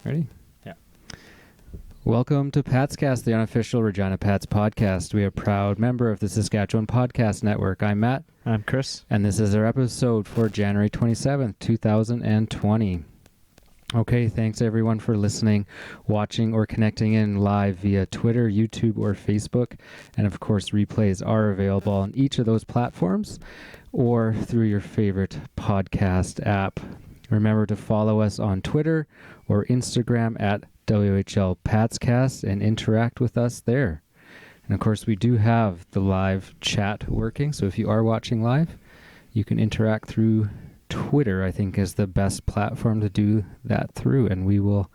Ready? Yeah. Welcome to PatsCast, the unofficial Regina Pats podcast. We are a proud member of the Saskatchewan Podcast Network. I'm Matt. I'm Chris. And this is our episode for January 27th, 2020. Okay, thanks everyone for listening, watching, or connecting in live via Twitter, YouTube, or Facebook. And of course, replays are available on each of those platforms or through your favorite podcast app. Remember to follow us on Twitter or Instagram at WhlPatscast and interact with us there. And of course, we do have the live chat working. So if you are watching live, you can interact through Twitter, I think, is the best platform to do that through. And we will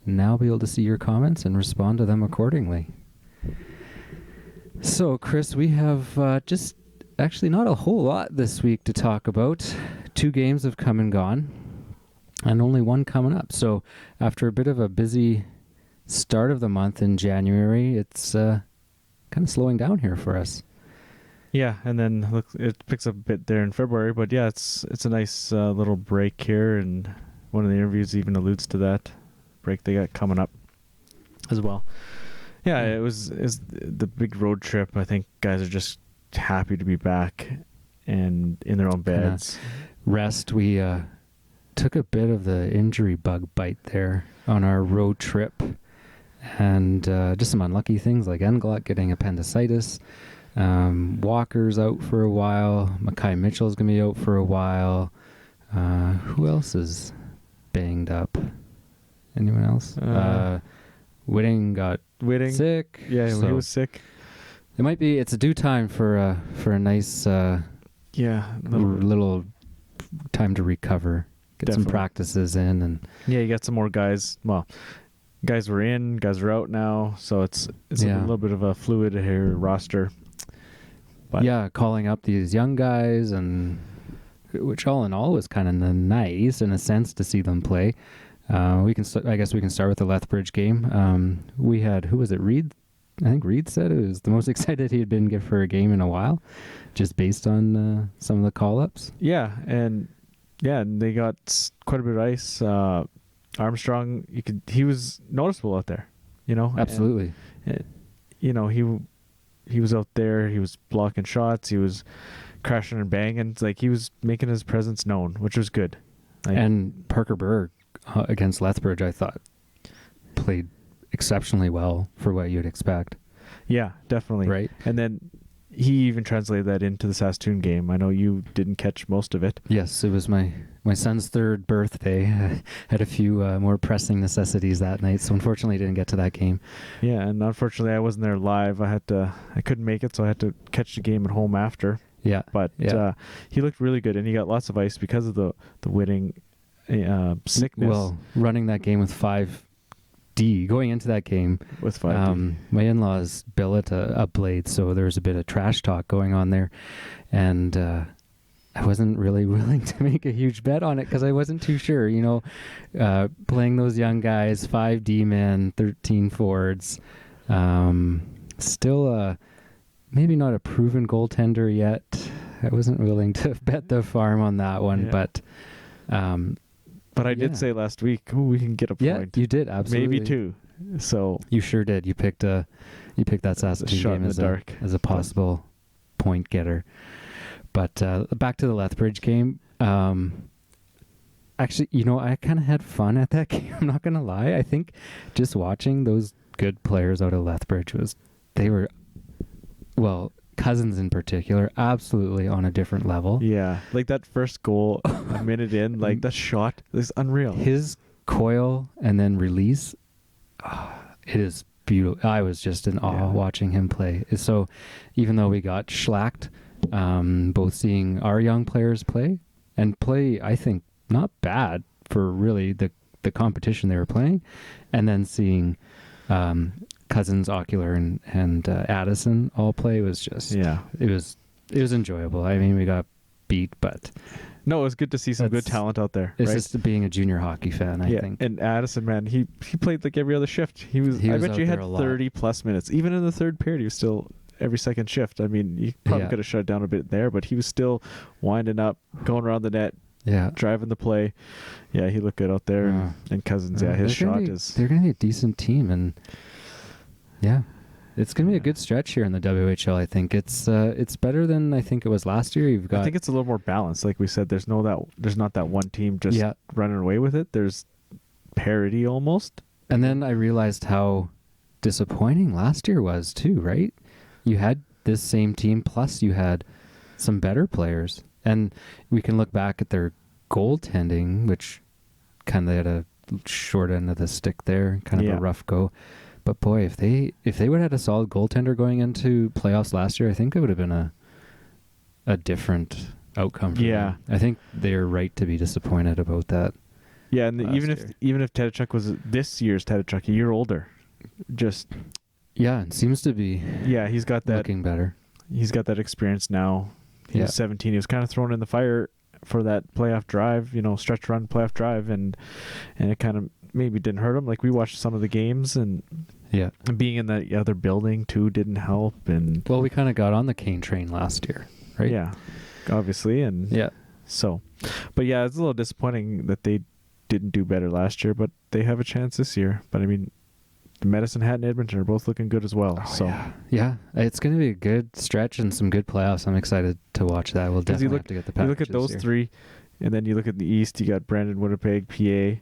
now be able to see your comments and respond to them accordingly. So, Chris, we have just actually not a whole lot this week to talk about. 2 games have come and gone, and only one coming up. So after a bit of a busy start of the month in January, it's kind of slowing down here for us. Yeah, and then look, it picks up a bit there in February, but yeah, it's a nice little break here, and one of the interviews even alludes to that break they got coming up as well. Yeah, it was the big road trip. I think guys are just happy to be back and in their own beds. Rest. We took a bit of the injury bug bite there on our road trip, and just some unlucky things like Englot getting appendicitis. Walker's out for a while. Mackay Mitchell's going to be out for a while. Who else is banged up? Anyone else? Whitting got sick. Yeah, so he was sick. It's a due time for a nice little time to recover. Get some practices in, and you got some more guys. Well, guys were in, guys are out now, so it's a little bit of a fluid here roster. But calling up these young guys, and which all in all was kind of nice in a sense to see them play. I guess we can start with the Lethbridge game. We had, who was it? Reed. I think Reed said it was the most excited he had been for a game in a while, just based on some of the call-ups. And they got quite a bit of ice. Armstrong, he was noticeable out there, Absolutely. And, he was out there. He was blocking shots. He was crashing and banging. It's like he was making his presence known, which was good. And Parker Berg against Lethbridge, I thought, played exceptionally well for what you'd expect. Yeah, definitely. Right. And then he even translated that into the Saskatoon game. I know you didn't catch most of it. Yes, it was my son's 3rd birthday. I had a few more pressing necessities that night, so unfortunately I didn't get to that game. Yeah, and unfortunately I wasn't there live. I couldn't make it, so I had to catch the game at home after. Yeah. But he looked really good, and he got lots of ice because of the Whitting sickness. Well, running that game with 5D, going into that game with 5D. My in-laws billet a blade, so there was a bit of trash talk going on there, and I wasn't really willing to make a huge bet on it because I wasn't too sure, playing those young guys, 5D men, 13 forwards, still maybe not a proven goaltender yet. I wasn't willing to bet the farm on that one, but I did say last week, we can get a point. Yeah, you did, absolutely. Maybe 2. So you sure did. You picked that Saskatoon game as a possible point getter. But back to the Lethbridge game. Actually, I kind of had fun at that game. I'm not going to lie. I think just watching those good players out of Lethbridge Cousins in particular, absolutely on a different level. Yeah, like that first goal a minute in, like that shot is unreal. His coil and then release, it is beautiful. I was just in awe watching him play. So even though we got shellacked, both seeing our young players play, I think, not bad for really the competition they were playing, and then seeing Cousins, Ocular, and Addison all play was just it was enjoyable. I mean, we got beat, but no, it was good to see some good talent out there. It's just being a junior hockey fan, I think. And Addison, man, he played like every other shift. I bet you had 30 plus minutes, even in the third period. He was still every second shift. I mean, you probably could have shut it down a bit there, but he was still winding up, going around the net, Yeah. driving the play. Yeah, he looked good out there. And Cousins, his shot is... They're going to be a decent team, and yeah. It's going to be a good stretch here in the WHL, I think. It's better than I think it was last year. I think it's a little more balanced. Like we said, there's not that one team just running away with it. There's parity almost. And then I realized how disappointing last year was too, right? You had this same team, plus you had some better players. And we can look back at their goaltending, which kind of had a short end of the stick there, kind of a rough go. But boy, if they would have had a solid goaltender going into playoffs last year, I think it would have been a different outcome for them. I think they're right to be disappointed about that. Yeah, and even if Tedachuk was this year's Tedachuk, a year older, just it seems to be. Yeah, he's got that looking better. He's got that experience now. He was 17. He was kind of thrown in the fire for that playoff drive, stretch run playoff drive, and it kind of maybe didn't hurt him. Like we watched some of the games, and being in that other building too didn't help. And we kind of got on the Kane train last year, right? Yeah, obviously, and so, but it's a little disappointing that they didn't do better last year, but they have a chance this year. But I mean, the Medicine Hat and Edmonton are both looking good as well. It's going to be a good stretch and some good playoffs. I'm excited to watch that. We'll definitely have to get the packages. You look at those three, and then you look at the East. You got Brandon, Winnipeg, PA,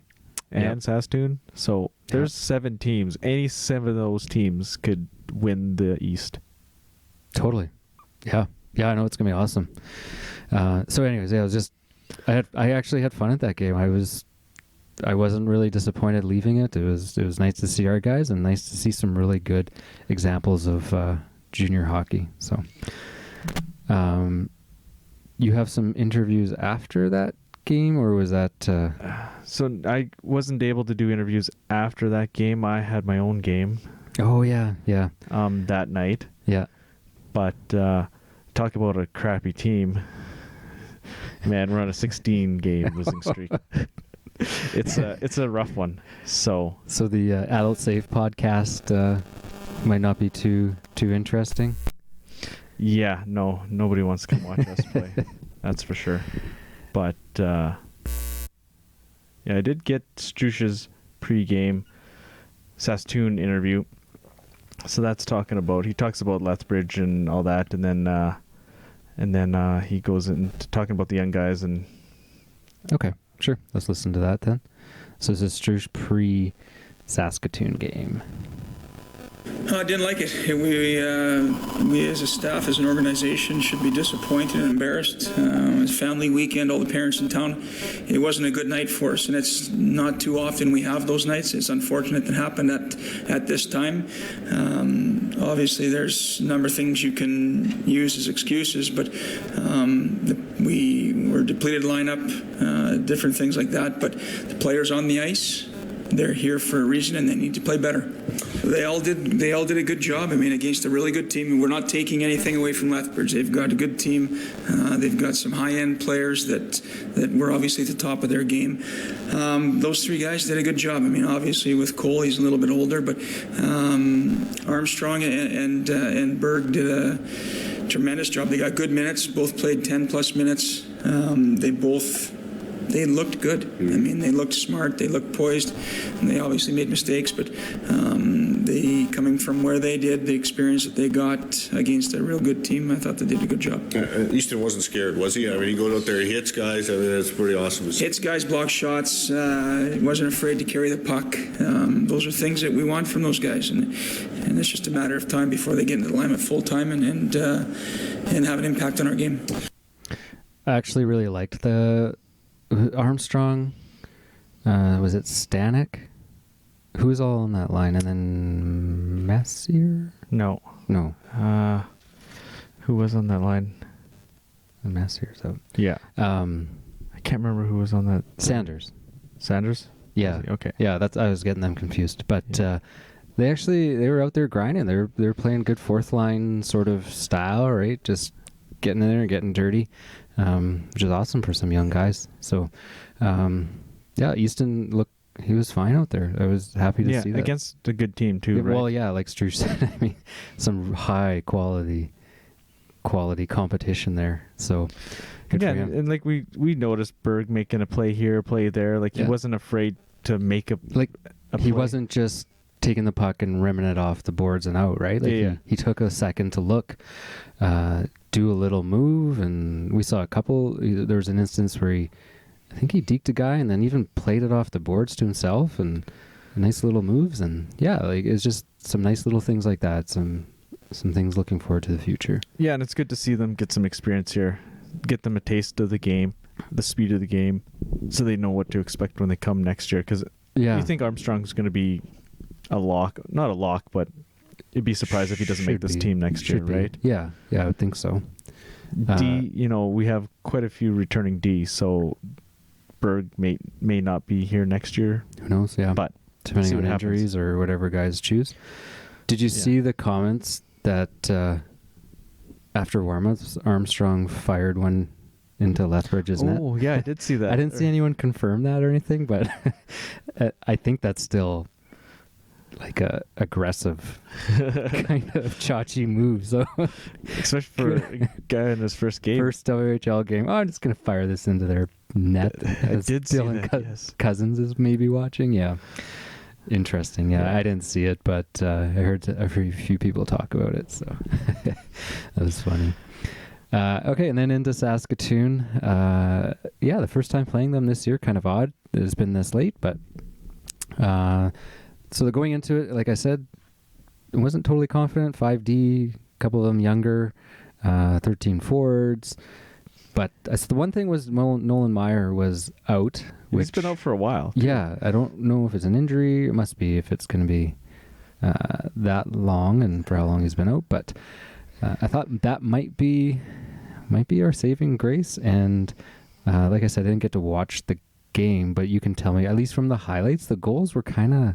and Saskatoon. So there's 7 teams. Any 7 of those teams could win the East. Totally. Yeah. I know it's gonna be awesome. So, anyways, I actually had fun at that game. I wasn't really disappointed leaving it. It was nice to see our guys and nice to see some really good examples of junior hockey. So, you have some interviews after that game, or was that? So I wasn't able to do interviews after that game. I had my own game. Oh yeah. That night. Yeah. But talk about a crappy team. Man, we're on a 16-game losing streak. It's a rough one. So the Adult Safe podcast might not be too interesting. Yeah, no, nobody wants to come watch us play. That's for sure. But I did get Strush's pre-game Saskatoon interview. So that's he talks about Lethbridge and all that, and then he goes into talking about the young guys. And okay, sure, let's listen to that then. So this is Strush pre-Saskatoon game. I didn't like it. We as a staff, as an organization, should be disappointed and embarrassed. It's family weekend, all the parents in town. It wasn't a good night for us, and it's not too often we have those nights. It's unfortunate that happened at this time. Obviously, there's a number of things you can use as excuses, but we were depleted lineup, different things like that. But the players on the ice, they're here for a reason, and they need to play better. They all did a good job. I mean, against a really good team. We're not taking anything away from Lethbridge. They've got a good team. They've got some high-end players that were obviously at the top of their game. Those 3 guys did a good job. I mean, obviously with Cole, he's a little bit older, but Armstrong and Berg did a tremendous job. They got good minutes. Both played 10-plus minutes. They looked good. I mean, they looked smart. They looked poised. And they obviously made mistakes, but they, coming from where they did, the experience that they got against a real good team, I thought they did a good job. Easton wasn't scared, was he? I mean, he goes out there, he hits guys. I mean, that's pretty awesome. Hits guys, block shots. Wasn't afraid to carry the puck. Those are things that we want from those guys, and it's just a matter of time before they get into the lineup full time and have an impact on our game. I actually really liked the Armstrong. Was it Stanek? Who was all on that line? And then Messier? No. Who was on that line? Messier's out. Yeah. I can't remember who was on that. Sanders. Yeah. Okay. Yeah, I was getting them confused, but they were out there grinding. They were playing good fourth line sort of style, right? Just getting in there and getting dirty, which is awesome for some young guys. So, Easton he was fine out there. I was happy to see that. Against a good team too, right? Well, yeah, like Strush said, I mean, some high quality competition there. So, Good yeah, for him. and like we noticed Berg making a play here, play there. Like he Yeah. wasn't afraid to make a Like he play. wasn't just taking the puck and rimming it off the boards and out, right? Like Yeah. he took a second to look, do a little move, and we saw a couple. There was an instance where I think he deked a guy and then even played it off the boards to himself, and nice little moves. And yeah, like it's just some nice little things like that. Some things looking forward to the future. Yeah, and it's good to see them get some experience here, get them a taste of the game, the speed of the game, so they know what to expect when they come next year. Because Yeah, you think Armstrong's going to be a lock, not a lock, but it'd be surprised if he doesn't make Should this be. team next year, Should be. right? Yeah, I would think so. D, we have quite a few returning D, so Berg may not be here next year, Who knows? Yeah, but depending see on what happens. injuries or whatever guys choose. Did you see the comments that after warmups, Armstrong fired one into Lethbridge's net? Oh, yeah, I did see that. I didn't see anyone confirm that or anything, but I think that's still like a aggressive kind of chachi move. So Especially for a guy in his first game. first WHL game, I'm just gonna fire this into their net. I did see Dylan that, yes. Cousins is maybe watching. Yeah, interesting. Yeah, Yeah. I didn't see it, but I heard a few people talk about it, so that was funny. Okay, and then into Saskatoon. Yeah, the first time playing them this year, kind of odd. It's been this late, but so they're going into it, like I said, wasn't totally confident. 5D, a couple of them younger, 13 forwards. But the one thing was Nolan Meyer was out. He's been out for a while. Yeah, I don't know if it's an injury. It must be if it's going to be that long and for how long he's been out. But I thought that might be our saving grace. And like I said, I didn't get to watch the game, but you can tell me, at least from the highlights, the goals were kind of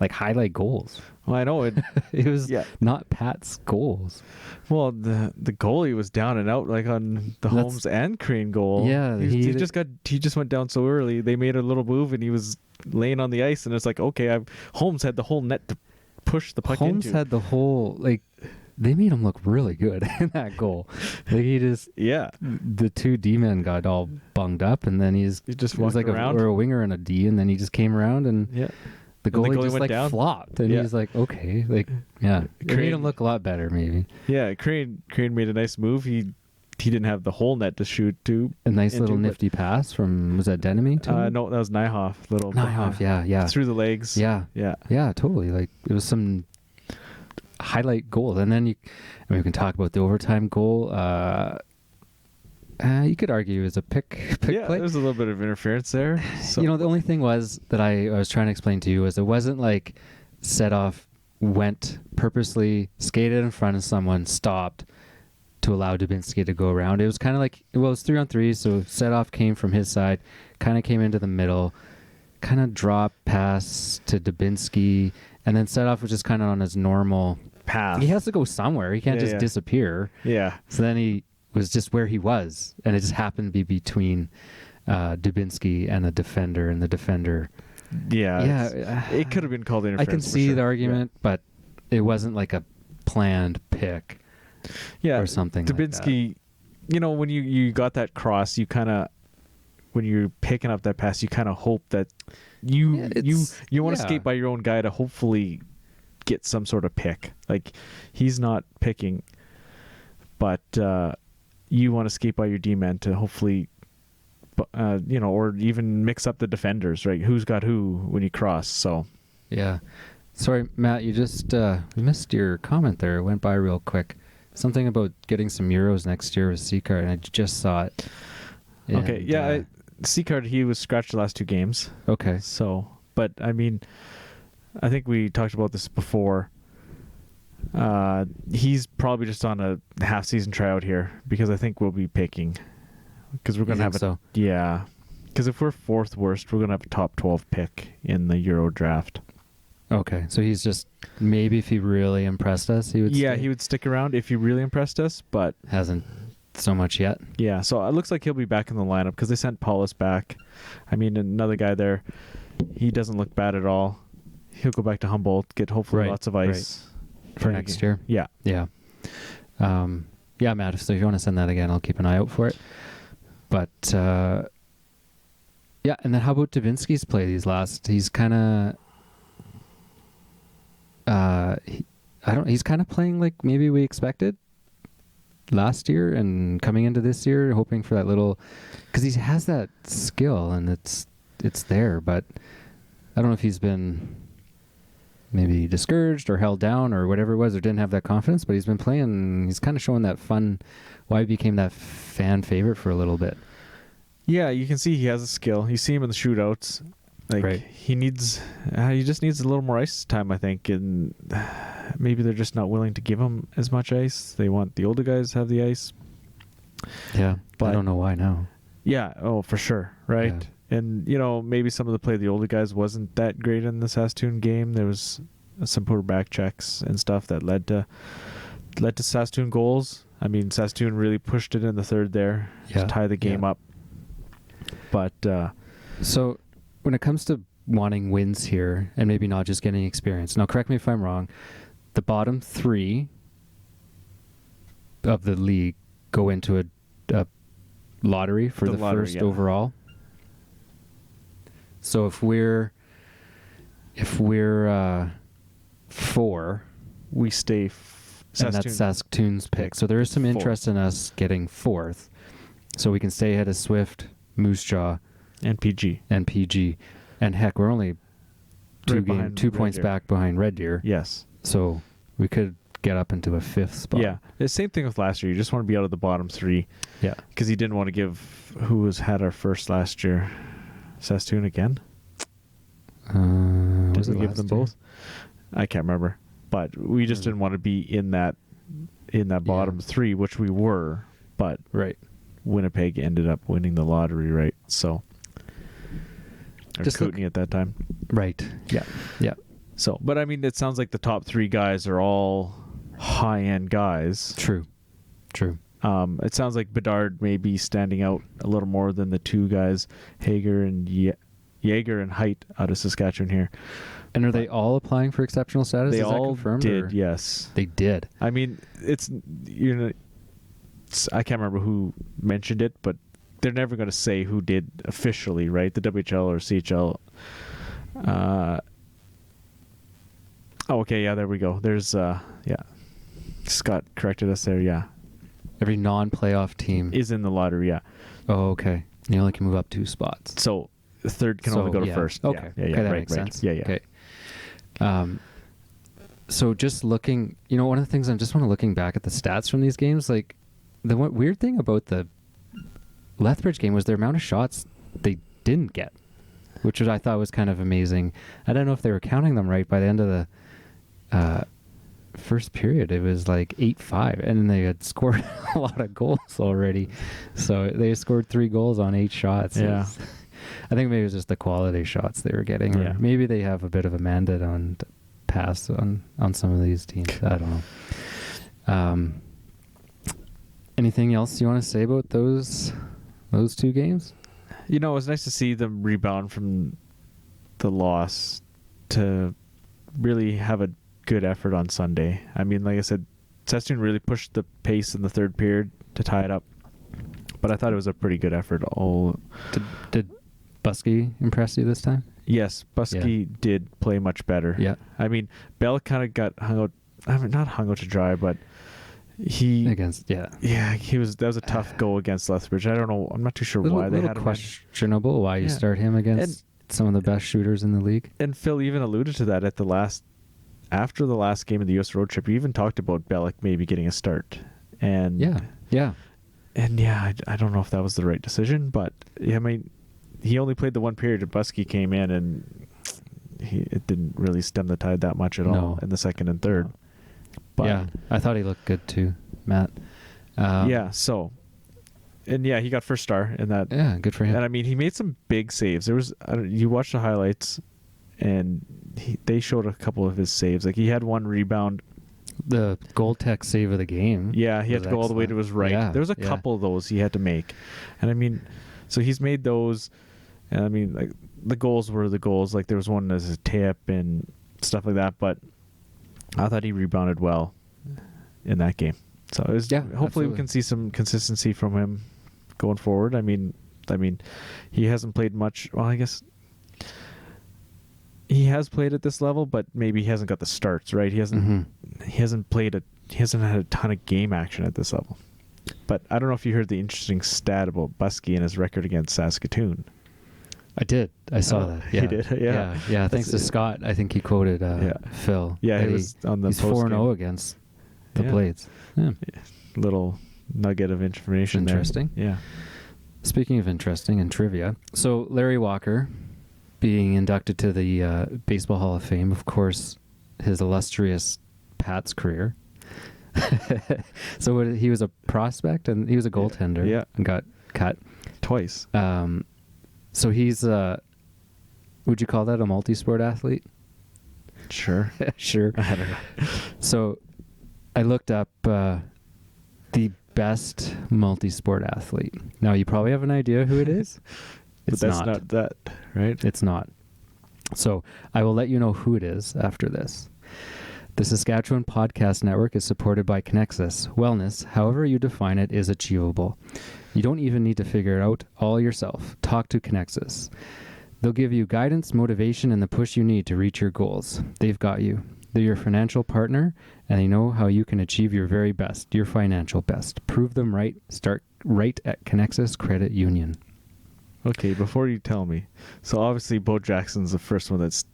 like highlight goals. Well, I know it. It was Yeah. not Pat's goals. Well, the goalie was down and out, like on the Holmes and Crane goal. Yeah, he just went down so early. They made a little move, and he was laying on the ice, and it's like, okay, Holmes had the whole net to push the puck Holmes into. had the whole, like, they made him look really good in that goal. Like he just, Yeah, the two D-men got all bunged up, and then he just was walked like around. a winger and a D, and then he just came around, and Yeah, the And the goalie, goalie just went like down. flopped, and Yeah. he's like, okay, like, yeah, it made Crane- him look a lot better, maybe. yeah. Crane made a nice move. He didn't have the whole net to shoot to. A nice into, little but- nifty pass from, was that Denemy too? No, that was Nyhoff. Little Nyhoff, yeah. through the legs. Yeah, yeah. totally. Like it was some highlight goals, and then we can talk about the overtime goal. You could argue it was a pick Yeah, play. there's a little bit of interference there. So. The only thing was that I was trying to explain to you was it wasn't like set off went purposely skated in front of someone, stopped to allow Dubinsky to go around. It was kind of like, well, it was 3-on-3, so set off came from his side, kind of came into the middle, kind of drop pass to Dubinsky, and then set off was just kind of on his normal path. He has to go somewhere. He can't just disappear. Yeah. So then he was just where he was, and it just happened to be between Dubinsky and a defender, and the defender. Yeah. It could have been called interference. I can see the argument, but it wasn't like a planned pick or something Dubinsky, like that. when you got that cross, you kind of, when you're picking up that pass, you kind of hope that you want to skate by your own guy to hopefully get some sort of pick. Like he's not picking, but you want to skate by your D-man to hopefully, or even mix up the defenders, right? Who's got who when you cross. So yeah. Sorry, Matt, you just we missed your comment there. It went by real quick. Something about getting some Euros next year with Seacard, and I just saw it. okay, yeah, Seacard, he was scratched the last 2 games. Okay. So, but I mean, I think we talked about this before. He's probably just on a half-season tryout here because I think we'll be picking because we're going to have yeah. Because if we're 4th worst, we're going to have a top 12 pick in the Euro draft. Okay, so he's just maybe if he really impressed us, he would. Yeah, stay. he would stick around if he really impressed us, but Hasn't so much yet. yeah. So it looks like he'll be back in the lineup because they sent Paulus back. I mean, another guy there. He doesn't look bad at all. He'll go back to Humboldt, get hopefully lots of ice for next year. Yeah. Yeah. Yeah, Matt, so if you want to send that again, I'll keep an eye out for it. But yeah, and then how about Dubinsky's play these last? He's kind of he's kind of playing like maybe we expected last year and coming into this year, hoping for that little, because he has that skill and it's there, but I don't know if he's been maybe discouraged or held down or whatever it was, or didn't have that confidence, but he's been playing, he's kind of showing that fun, why he became that fan favorite for a little bit. Yeah, you can see he has a skill. You see him in the shootouts. Like Right. he just needs a little more ice time, I think, and maybe they're just not willing to give him as much ice. They want the older guys to have the ice. Yeah, But I don't know why now. Yeah, oh, for sure, right? Yeah. And, maybe some of the play of the older guys wasn't that great in the Saskatoon game. There was some poor back checks and stuff that led to Saskatoon goals. I mean, Saskatoon really pushed it in the third there to tie the game up. But so when it comes to wanting wins here and maybe not just getting experience, now correct me if I'm wrong, the bottom three of the league go into a lottery for the lottery, first overall. So if we're 4, we stay and that's Saskatoon's pick. So there is some interest in us getting 4th, so we can stay ahead of Swift, Moose Jaw, and PG. And heck, we're only Right 2 points Red Deer. back behind Red Deer. Yes. So we could get up into a 5th spot. Yeah. The same thing with last year. You just want to be out of the bottom 3. Yeah. Because he didn't want to give had our first last year. Saskatoon again? Was Did it we give last them year? both? I can't remember. But we just didn't want to be in that bottom 3, which we were. But Right. Winnipeg ended up winning the lottery, right? So, or Just Kootenay at that time. Right. Yeah. Yeah. So, but I mean, it sounds like the top 3 guys are all high-end guys. True. It sounds like Bedard may be standing out a little more than the 2 guys, Hager and Yeager and Height out of Saskatchewan here. And are they all applying for exceptional status? They Is that all confirmed, did, or? yes. They did. I mean, I can't remember who mentioned it, but they're never going to say who did officially, right? The WHL or CHL. Okay, yeah, there we go. There's, Scott corrected us there, yeah. Every non-playoff team Is in the lottery, yeah. Oh, okay. You only can move up 2 spots. So the third can only go to first. Okay. Yeah, Okay, that right, makes right. sense. Yeah, yeah. Okay. So just looking, one of the things looking back at the stats from these games, like the weird thing about the Lethbridge game was their amount of shots they didn't get, which I thought was kind of amazing. I don't know if they were counting them right. By the end of the first period, it was like 8-5, and then they had scored a lot of goals already. So they scored 3 goals on 8 shots. Yeah. I think maybe it was just the quality shots they were getting. Or Yeah. maybe they have a bit of a mandate on pass on some of these teams. I don't know. Anything else you want to say about those 2 games? It was nice to see them rebound from the loss to really have a good effort on Sunday. I mean, like I said, Saskatoon really pushed the pace in the third period to tie it up, but I thought it was a pretty good effort. Did Buskey impress you this time? Yes, Buskey did play much better. Yeah. I mean, Bell kind of got hung out. I mean, not hung out to dry, but he that was a tough go against Lethbridge. I don't know. I'm not too sure why they had him. Questionable why you start him against some of the best shooters in the league. And Phil even alluded to that after the last game of the U.S. road trip. He even talked about Bellick maybe getting a start. And I don't know if that was the right decision, but I mean, he only played the 1 period. Buskey came in, and it didn't really stem the tide that much at all in the second and third. No. But I thought he looked good too, Matt. He got first star in that. Yeah, good for him. And I mean, he made some big saves. You watch the highlights, and they showed a couple of his saves. Like, he had one rebound. The goal tech save of the game. Yeah, he had to go all the way to his right. Yeah, there was a couple of those he had to make. And I mean, so he's made those. And I mean, like, the goals were the goals. Like, there was one as a tip and stuff like that. But I thought he rebounded well in that game. So it was, hopefully absolutely. we can see some consistency from him going forward. I mean, he hasn't played much. Well, I guess he has played at this level, but maybe he hasn't got the starts, right? He hasn't had a ton of game action at this level. But I don't know if you heard the interesting stat about Buskey and his record against Saskatoon. I did. I saw that. Yeah. He did. Yeah. Thanks to Scott. I think he quoted Phil. Yeah, he was on the he's post 4-0 against the Blades. Yeah. Little nugget of information Interesting. there. Yeah. Speaking of interesting and trivia, so Larry Walker being inducted to the Baseball Hall of Fame, of course, his illustrious Pats career. So he was a prospect and he was a goaltender and got cut twice. So he's would you call that a multi-sport athlete? Sure. Sure. I don't know. So I looked up the best multi-sport athlete. Now you probably have an idea who it is. But that's not that, right? It's not. So I will let you know who it is after this. The Saskatchewan Podcast Network is supported by Connexus. Wellness, however you define it, is achievable. You don't even need to figure it out all yourself. Talk to Connexus. They'll give you guidance, motivation, and the push you need to reach your goals. They've got you. They're your financial partner, and they know how you can achieve your very best, your financial best. Prove them right. Start right at Connexus Credit Union. Okay, before you tell me, so obviously Bo Jackson's the first one that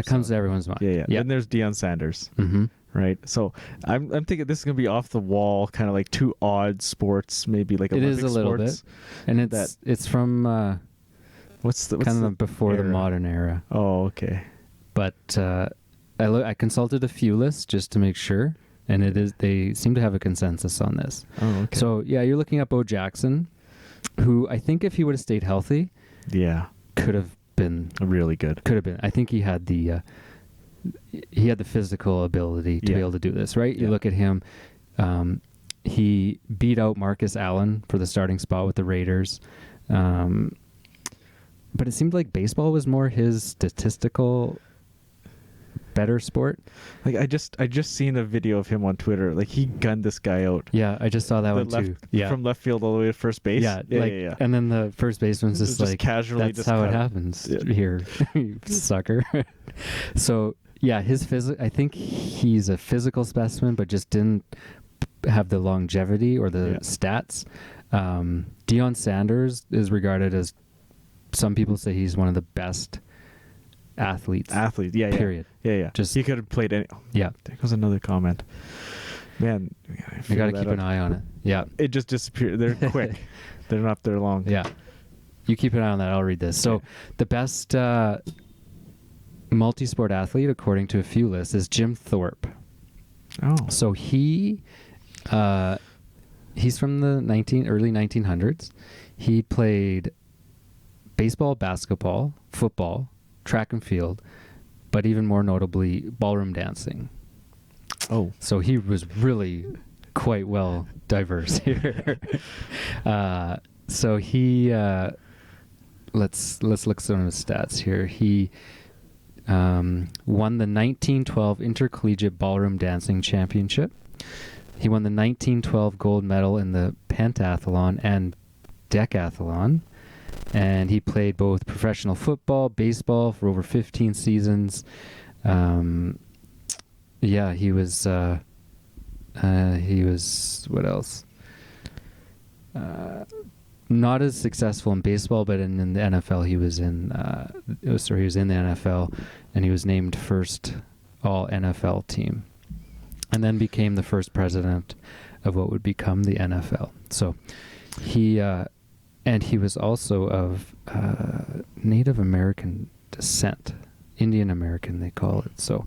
comes to everyone's mind. Yeah. Then there's Deion Sanders, right? So I'm thinking this is gonna be off the wall, kind of like two odd sports, maybe like Olympic sports. It is a little bit, and it's from what's the before era? The modern era. Oh, okay. But I consulted a few lists just to make sure, and they seem to have a consensus on this. Oh, okay. So yeah, you're looking at Bo Jackson, who I think if he would have stayed healthy, could have been really good. Could have been. I think he had the physical ability to be able to do this, right? You look at him. He beat out Marcus Allen for the starting spot with the Raiders. But it seemed like baseball was more his statistical better sport. Like I just seen a video of him on Twitter. Like he gunned this guy out. Yeah, I just saw that one too. Yeah, from left field all the way to first base. Yeah. And then the first baseman's just like casually. That's how it happens here, you sucker. So yeah, I think he's a physical specimen, but just didn't have the longevity or the stats. Deion Sanders is regarded as, some people say he's one of the best athletes. Period. Yeah. Just he could have played any. Yeah. There goes another comment. Man, I got to keep an eye on it. Yeah. It just disappeared. They're quick. They're not there long. Yeah. You keep an eye on that. I'll read this. So the best multi-sport athlete, according to a few lists, is Jim Thorpe. Oh. So he's from the early 1900s. He played baseball, basketball, football, track and field, but even more notably ballroom dancing. Oh, so he was really quite well diverse here. So he let's look at some of his stats here. He won the 1912 Intercollegiate Ballroom Dancing Championship. He won the 1912 gold medal in the pentathlon and decathlon. And he played both professional football, baseball for over 15 seasons. He was what else? Not as successful in baseball, but in the NFL, he was in the NFL, and he was named first all NFL team, and then became the first president of what would become the NFL. So he was also of Native American descent, Indian American they call it. So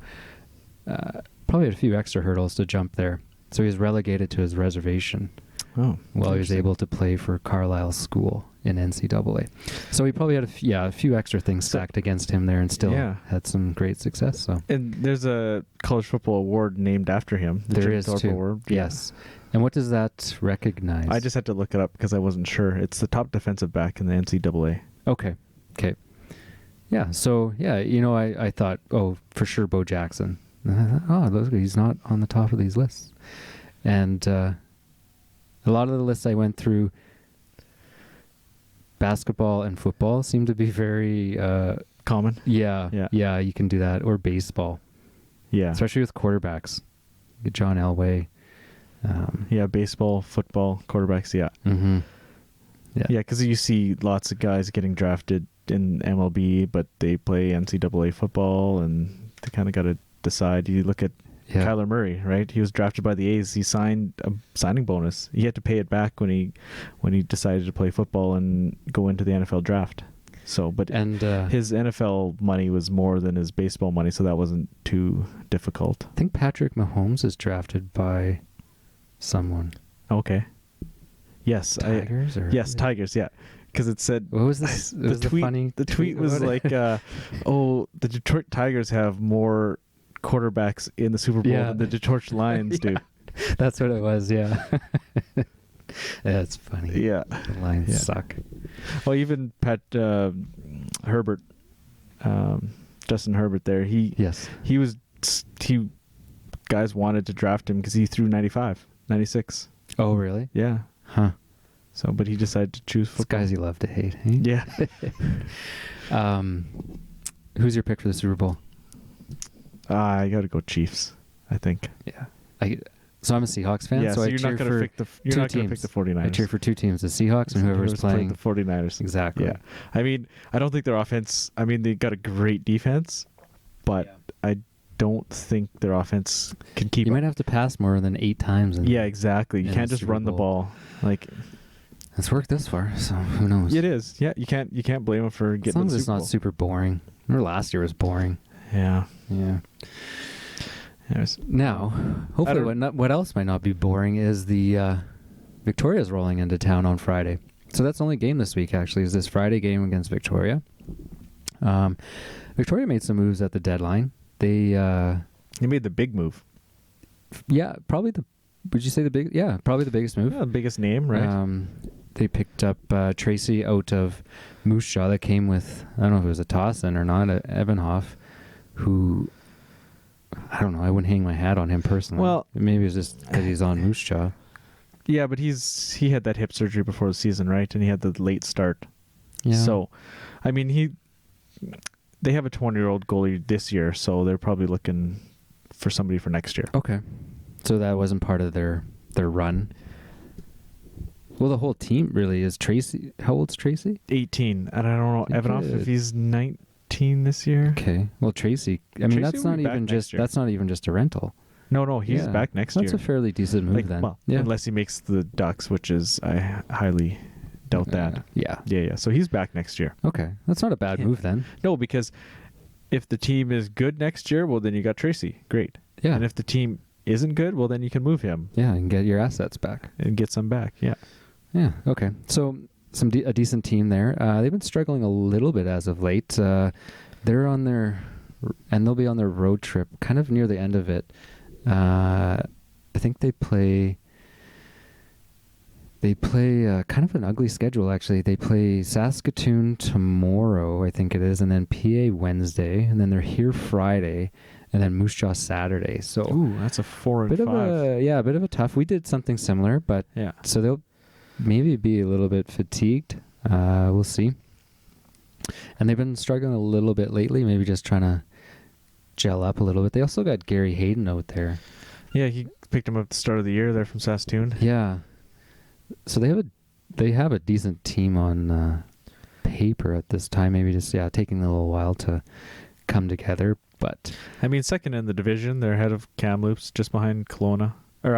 probably had a few extra hurdles to jump there. So he was relegated to his reservation while he was able to play for Carlisle School in NCAA. So he probably had a few extra things stacked against him there, and still had some great success. So, and there's a college football award named after him. The There is Jim Thorpe too. Award. Yes. And what does that recognize? I just had to look it up because I wasn't sure. It's the top defensive back in the NCAA. Okay. Yeah. So I thought, for sure, Bo Jackson. Look, he's not on the top of these lists. And a lot of the lists I went through, basketball and football seem to be very Common. yeah, you can do that, or baseball, Yeah. especially with quarterbacks. Get John Elway. Yeah, baseball, football, quarterbacks, yeah. Mm-hmm. Yeah, because you see lots of guys getting drafted in MLB, but they play NCAA football, and they kind of got to decide. You look at Yeah. Kyler Murray, right? He was drafted by the A's. He signed a signing bonus. He had to pay it back when he decided to play football and go into the NFL draft. So, but And his NFL money was more than his baseball money, so that wasn't too difficult. I think Patrick Mahomes is drafted by someone. Okay. Yes, Tigers or yes, Tigers. Yeah, because it said What was this? It was the tweet was about it. like, "Oh, the Detroit Tigers have more quarterbacks in the Super Bowl Yeah. than the Detroit Lions do." That's what it was. Yeah. That's funny. Yeah. The Lions Yeah. suck. Well, even Pat Herbert, Justin Herbert, there Yes. he guys wanted to draft him because he threw 95, 96. Oh, really? Yeah. Huh. So, but he decided to choose These football. guys you love to hate. Eh? Yeah. Who's your pick for the Super Bowl? I got to go Chiefs, I think. Yeah. So I'm a Seahawks fan. Yeah, so so I you're cheer not going for to pick two teams. pick the 49ers. I cheer for two teams: the Seahawks and whoever's playing. the 49ers. Exactly. Yeah. I mean, I don't think their offense. I mean, they got a great defense, but I don't think their offense can keep. You up. might have to pass more than 8 times. Yeah, exactly. You in can't the just Super run the Bowl. ball. Like It's worked this far, so who knows? it is. Yeah, you can't blame them for As getting long to as the it's Super not Bowl. super boring. Remember last year was boring. Yeah. Yeah. Anyways, Now, hopefully, what else might not be boring is the Victoria's rolling into town on Friday. So that's the only game this week, actually, is this Friday game against Victoria. Victoria made some moves at the deadline. They made the big move. yeah, probably would you say probably the biggest move. Yeah, the biggest name, right? They picked up Tracy out of Moose Jaw. That came with, I don't know if it was a toss-in or not, Evanhoff, who, I don't know, I wouldn't hang my hat on him personally. Well, maybe it's just because he's on Moose Jaw. Yeah, but he had that hip surgery before the season, right? And he had the late start. Yeah. So, I mean, they have a 20-year-old goalie this year, so they're probably looking for somebody for next year. Okay. So that wasn't part of their run. Well, the whole team really is. Tracy, how old's Tracy? 18, and I don't know Evanov if he's 19 this year. Okay. Well, Tracy, I mean, Tracy that's will not be back even next just year. that's not even just a rental. No, he's Yeah. back next year. That's a fairly decent move then. Well, yeah. unless he makes the Ducks, which is I highly doubt that. Yeah. Yeah. So he's back next year. Okay. That's not a bad Yeah. move then. No, because if the team is good next year, well, then you got Tracy. Great. Yeah. And if the team isn't good, well, then you can move him Yeah, and get your assets back. and get some back. Yeah. Yeah. Okay. So a decent team there. They've been struggling a little bit as of late. They'll be on their road trip, kind of near the end of it. I think they play kind of an ugly schedule, actually. They play Saskatoon tomorrow, I think it is, and then PA Wednesday, and then they're here Friday, and then Moose Jaw Saturday. So Ooh, that's a 4 and 5. a bit of a tough. We did something similar, but Yeah. so they'll maybe be a little bit fatigued. We'll see. And they've been struggling a little bit lately, maybe just trying to gel up a little bit. They also got Gary Hayden out there. Yeah, he picked him up at the start of the year there from Saskatoon. Yeah. So they have a decent team on paper at this time. Maybe just taking a little while to come together. But I mean, second in the division, they're ahead of Kamloops, just behind Kelowna, or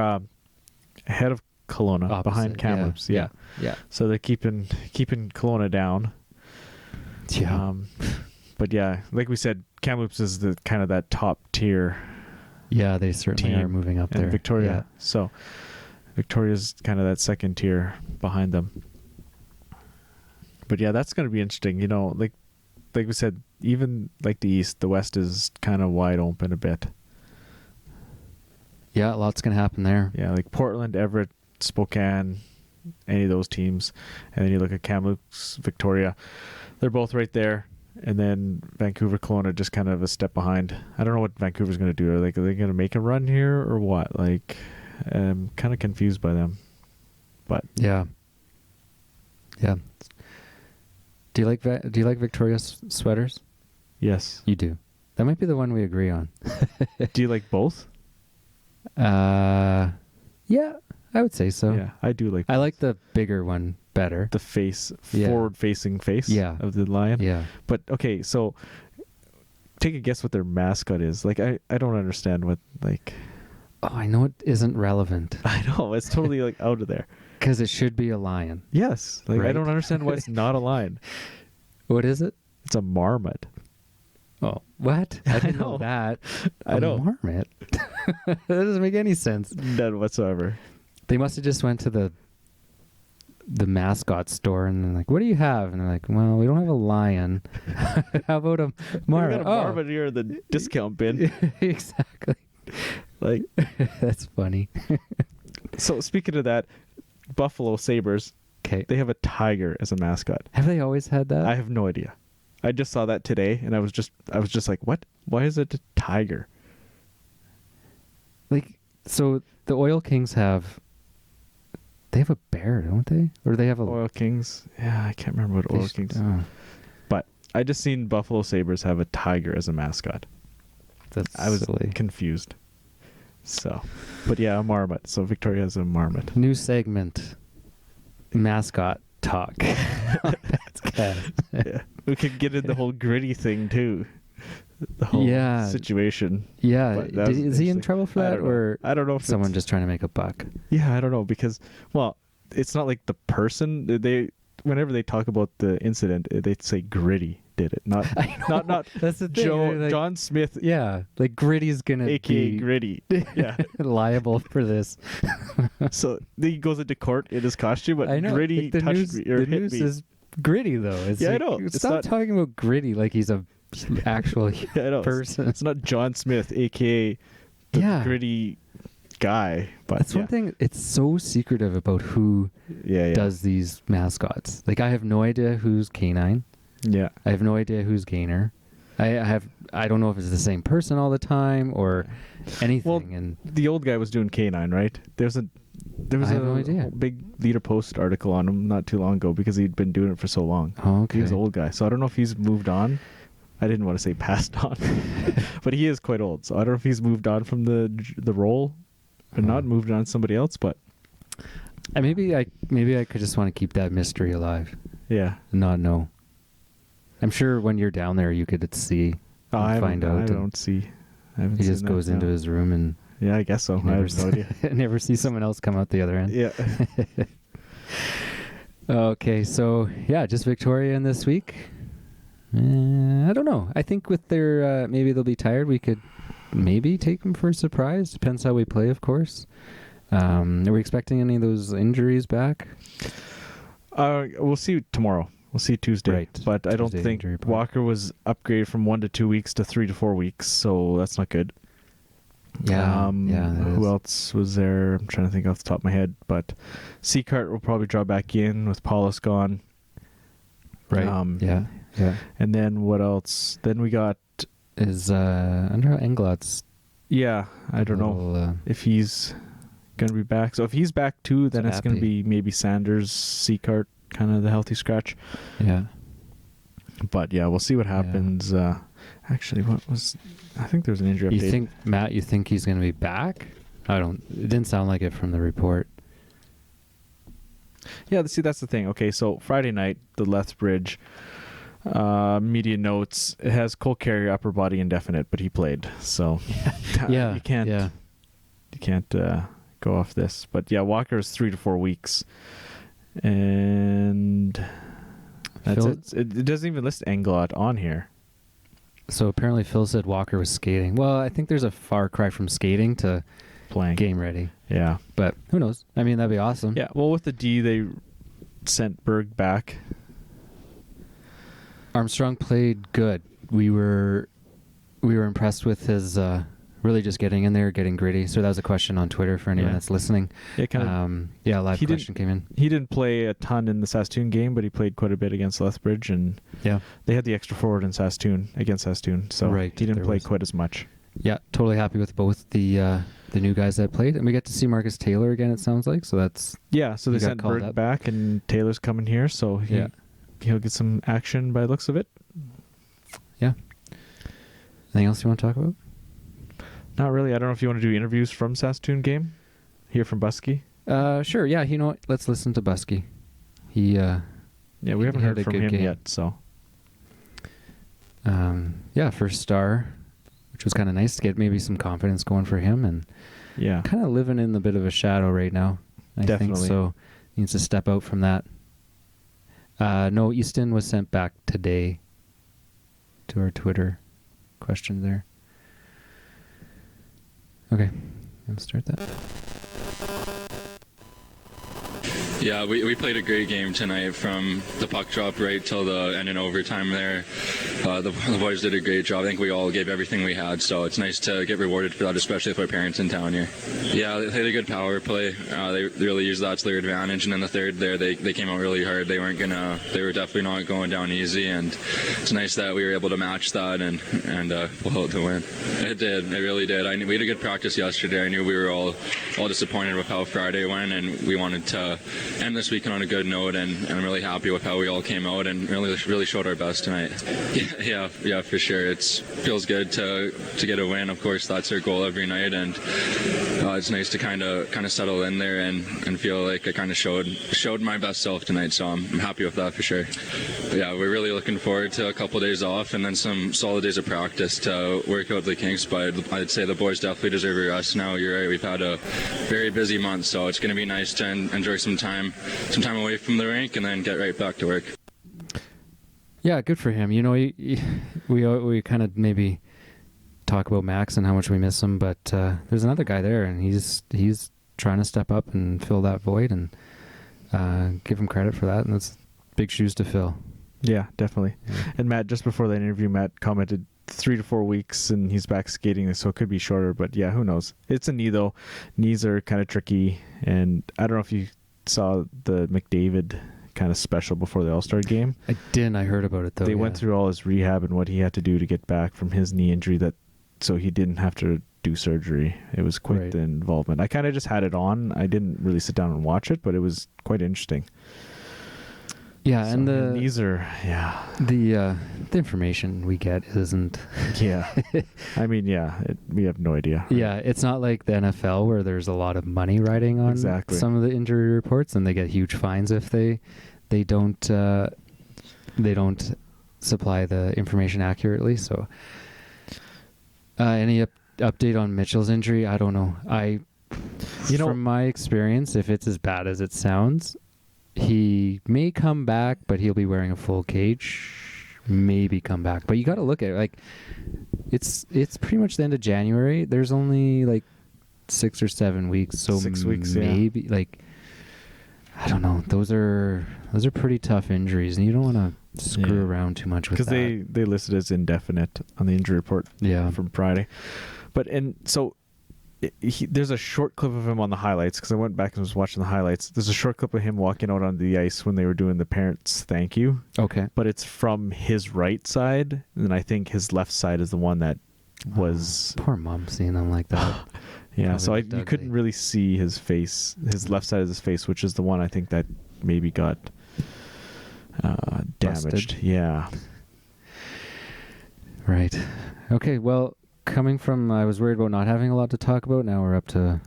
ahead of Kelowna, opposite, behind Kamloops. Yeah. So they're keeping Kelowna down. Yeah. But yeah, like we said, Kamloops is the kind of that top tier. Yeah, they certainly team are moving up and there. Victoria. So Victoria's kind of that second tier behind them. But yeah, that's going to be interesting. You know, like we said, even like the East, the West is kind of wide open a bit. Yeah, lots can happen there. Yeah, like Portland, Everett, Spokane, any of those teams. And then you look at Kamloops, Victoria. They're both right there. And then Vancouver, Kelowna just kind of a step behind. I don't know what Vancouver's going to do. Are they going to make a run here or what? Like, I'm kind of confused by them. But Yeah. Do you like Victoria's sweaters? Yes. You do. That might be the one we agree on. Do you like both? Yeah, I would say so. Yeah, I do like. I like the bigger one better. the face, Yeah. forward-facing face Yeah. of the lion. Yeah. But okay, so take a guess what their mascot is. Like I don't understand what like. Oh, I know it isn't relevant I know it's totally like out of there. because it should be a lion. Yes, like I Right. don't understand why it's not a lion. What is it? It's a marmot. Oh, what? I didn't know know. that. I A know. marmot. That doesn't make any sense. None whatsoever. They must have just went to the mascot store and they're like, "What do you have?" And they're like, "Well, we don't have a lion. How about a marmot?" We got a marmot here in the discount bin. Exactly. Like, That's funny. so speaking of that, Buffalo Sabres, Okay. they have a tiger as a mascot. Have they always had that? I have no idea. I just saw that today, and I was just like, what? Why is it a tiger? Like, so the Oil Kings they have a bear, don't they? Or they have a Oil Kings. Yeah, I can't remember what they Oil sh- Kings. oh, But I just seen Buffalo Sabres have a tiger as a mascot. that's I was silly. confused. So, but yeah, a marmot. So Victoria has a marmot. New segment. Mascot talk. WhlPatscast. Yeah, we could get in the whole gritty thing too. The whole Yeah. situation. Yeah. But that was Is he in interesting. trouble for I that, don't know. or I don't know if someone it's- just trying to make a buck? Yeah, I don't know because it's not like the person they. Whenever they talk about the incident, they say Gritty did it, not I know. not That's the thing. Joe they're like, John Smith, Yeah, like Gritty's gonna aka be Gritty. Yeah. liable for this. So he goes into court in his costume, but I know. Gritty like, the touched news, me or the hit news me. is Gritty though. It's Yeah, I like, know. It's Stop not- talking about Gritty like he's a actual Yeah, I know. person. It's not John Smith, aka the Yeah. Gritty guy. But That's one thing. It's so secretive about who Yeah. does these mascots. Like I have no idea who's Canine. Yeah. I have no idea who's Gainer. I don't know if it's the same person all the time or anything. Well, and The old guy was doing Canine, right? There was I have no idea. big Leader Post article on him not too long ago because he'd been doing it for so long. oh, okay. He was an old guy, so I don't know if he's moved on. I didn't want to say passed on, but he is quite old. So I don't know if he's moved on from the role, or not moved on to somebody else. But Maybe I could just want to keep that mystery alive yeah, and not know. I'm sure when you're down there, you could see and I find out. I and don't see. I haven't he seen just that, goes into no. his room and Yeah, I guess so. I never have no idea. never see someone else come out the other end. Yeah. Okay, so yeah, just Victoria in this week. I don't know. I think with their maybe they'll be tired. We could maybe take them for a surprise. Depends how we play, of course. Are we expecting any of those injuries back? We'll see tomorrow. We'll see Tuesday. Right. But I don't Tuesday think injury report. Walker was upgraded from 1 to 2 weeks to 3 to 4 weeks, so that's not good. Yeah. Who else was there? I'm trying to think off the top of my head, but Seacart will probably draw back in with Paulus gone. Right. Yeah. And then what else? Then we got Is Andrea Englot's I don't know little, if he's gonna be back. So if he's back too, then it's gonna Appy. be maybe Sanders, Seacart, kind of the healthy scratch. yeah. But yeah, we'll see what happens. Actually, I think there was an injury You update. think Matt? You think he's going to be back? It didn't sound like it from the report. Yeah, see, that's the thing. Okay, so Friday night, the Lethbridge media notes, it has Cole Carrier upper body indefinite, but he played. So Yeah. you can't Yeah. go off this. But yeah, Walker is 3 to 4 weeks, and that's Phil- it. It doesn't even list Englot on here. So apparently Phil said Walker was skating. Well, I think there's a far cry from skating to Playing. game ready. Yeah. But who knows? I mean, that'd be awesome. Yeah. Well, with the D, they sent Berg back. Armstrong played good. We were impressed with his really just getting in there, getting gritty. So that was a question on Twitter for anyone Yeah. that's listening. Yeah, kind of. A live He didn't- question came in. He didn't play a ton in the Saskatoon game, but he played quite a bit against Lethbridge, and Yeah. they had the extra forward in Saskatoon against Saskatoon, so Right, he didn't there play was. quite as much. Yeah, totally happy with both the new guys that played, and we get to see Marcus Taylor again. It sounds like so. That's Yeah, so He they got sent called Berg up. back, and Taylor's coming here, so he Yeah. he'll get some action by the looks of it. Yeah. Anything else you want to talk about? Not really. I don't know if you want to do interviews from Saskatoon game. Hear from Busky. Sure. Yeah. You know what? Let's listen to Busky. He. Yeah, we haven't He heard had a from good him game. yet. So. Yeah, first star, which was kind of nice to get maybe some confidence going for him, and Yeah. kind of living in a bit of a shadow right now. I Definitely. think so. Needs to step out from that. No, Easton was sent back today to our Twitter question there. Okay, I'm gonna start that. Yeah, we played a great game tonight from the puck drop right till the end in overtime there. The boys did a great job. I think we all gave everything we had, so it's nice to get rewarded for that, especially with our parents in town here. Yeah, they had a good power play. They really used that to their advantage, and in the third there, they came out really hard. They were definitely not going down easy, and it's nice that we were able to match that and pull out the win. It did. It really did. We had a good practice yesterday. I knew we were all disappointed with how Friday went, and we wanted to end this weekend on a good note, and I'm really happy with how we all came out and really showed our best tonight. Yeah, for sure. It feels good to get a win. Of course, that's our goal every night, and it's nice to kind of settle in there and feel like I kind of showed my best self tonight. So I'm happy with that for sure. But yeah, we're really looking forward to a couple of days off and then some solid days of practice to work out the kinks. But I'd say the boys definitely deserve a rest now. You're right. We've had a very busy month, so it's going to be nice to enjoy some time away from the rink and then get right back to work. Yeah, good for him. You know, we kind of maybe talk about Max and how much we miss him, but there's another guy there, and he's trying to step up and fill that void, and give him credit for that. And that's big shoes to fill. Yeah, definitely. Yeah. And Matt, just before that interview, Matt commented 3 to 4 weeks and he's back skating, so it could be shorter, but yeah, who knows? It's a knee though. Knees are kind of tricky, and I don't know if you saw the McDavid kind of special before the All-Star game. I didn't. I heard about it though. They went through all his rehab and what he had to do to get back from his knee injury, so he didn't have to do surgery. It was quite Right. the involvement. I kind of just had it on. I didn't really sit down and watch it, but it was quite interesting. Yeah, So, and these are the information we get isn't. yeah. I mean, we have no idea. Yeah, it's not like the NFL where there's a lot of money riding on Exactly. some of the injury reports, and they get huge fines if they don't supply the information accurately. So, any update on Mitchell's injury? I don't know. From my experience, if it's as bad as it sounds, he may come back, but he'll be wearing a full cage. Maybe come back, but you got to look at it. Like, it's pretty much the end of January. There's only like 6 or 7 weeks, so 6 weeks, maybe like I don't know. Those are pretty tough injuries, and you don't want to screw around too much with that. Because they listed as indefinite on the injury report from Friday. But there's a short clip of him on the highlights, because I went back and was watching the highlights. There's a short clip of him walking out on the ice when they were doing the parents' thank you. Okay. But it's from his right side, and I think his left side is the one that was... Poor mom seeing them like that. Yeah, so you ugly. couldn't really see his face, his left side of his face, which is the one I think that maybe got damaged. Busted. Yeah. Right. Okay, well, coming from, I was worried about not having a lot to talk about. Now we're up to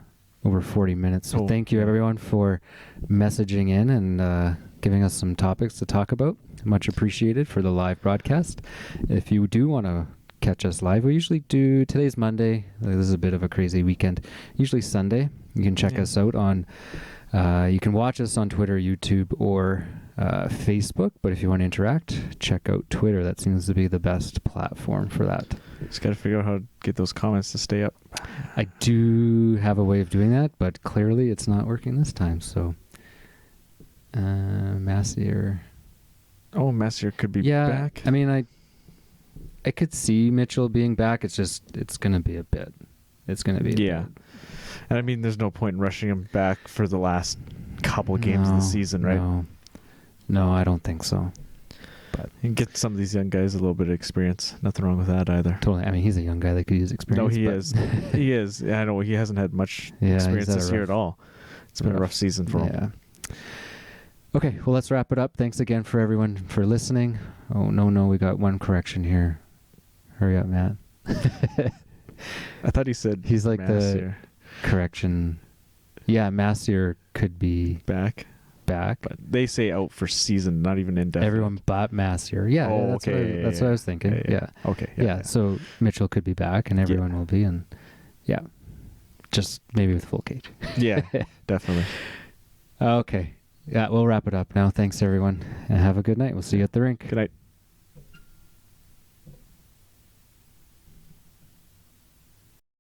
over 40 minutes. So thank you, everyone, for messaging in and giving us some topics to talk about. Much appreciated for the live broadcast. If you do want to catch us live, we usually do, today's Monday. This is a bit of a crazy weekend. Usually Sunday. You can check us out on, you can watch us on Twitter, YouTube, or Facebook. But if you want to interact, check out Twitter. That seems to be the best platform for that. Just got to figure out how to get those comments to stay up. I do have a way of doing that, but clearly it's not working this time. So, Massier. Oh, Messier could be back. I mean, I could see Mitchell being back. It's just, it's going to be a bit. It's going to be a bit. And I mean, there's no point in rushing him back for the last couple games of the season, right? No, I don't think so. But and get some of these young guys a little bit of experience. Nothing wrong with that either. Totally. I mean, he's a young guy that could use experience. No, he is. He is. I know he hasn't had much experience this year at all. It's been a rough season for him. Okay, well, let's wrap it up. Thanks again for everyone for listening. Oh, no, we got one correction here. Hurry up, Matt. I thought he said He's like Massier. the correction. Yeah, Massier could be back. back. But they say out for season, not even indefinite. Everyone but Massier. Yeah, Oh, that's, okay, that's what I was thinking. Yeah. Okay. Yeah, so Mitchell could be back and everyone will be. And yeah, just maybe with full cage. Yeah, definitely. Okay. Yeah, we'll wrap it up now. Thanks, everyone, and have a good night. We'll see you at the rink. Good night.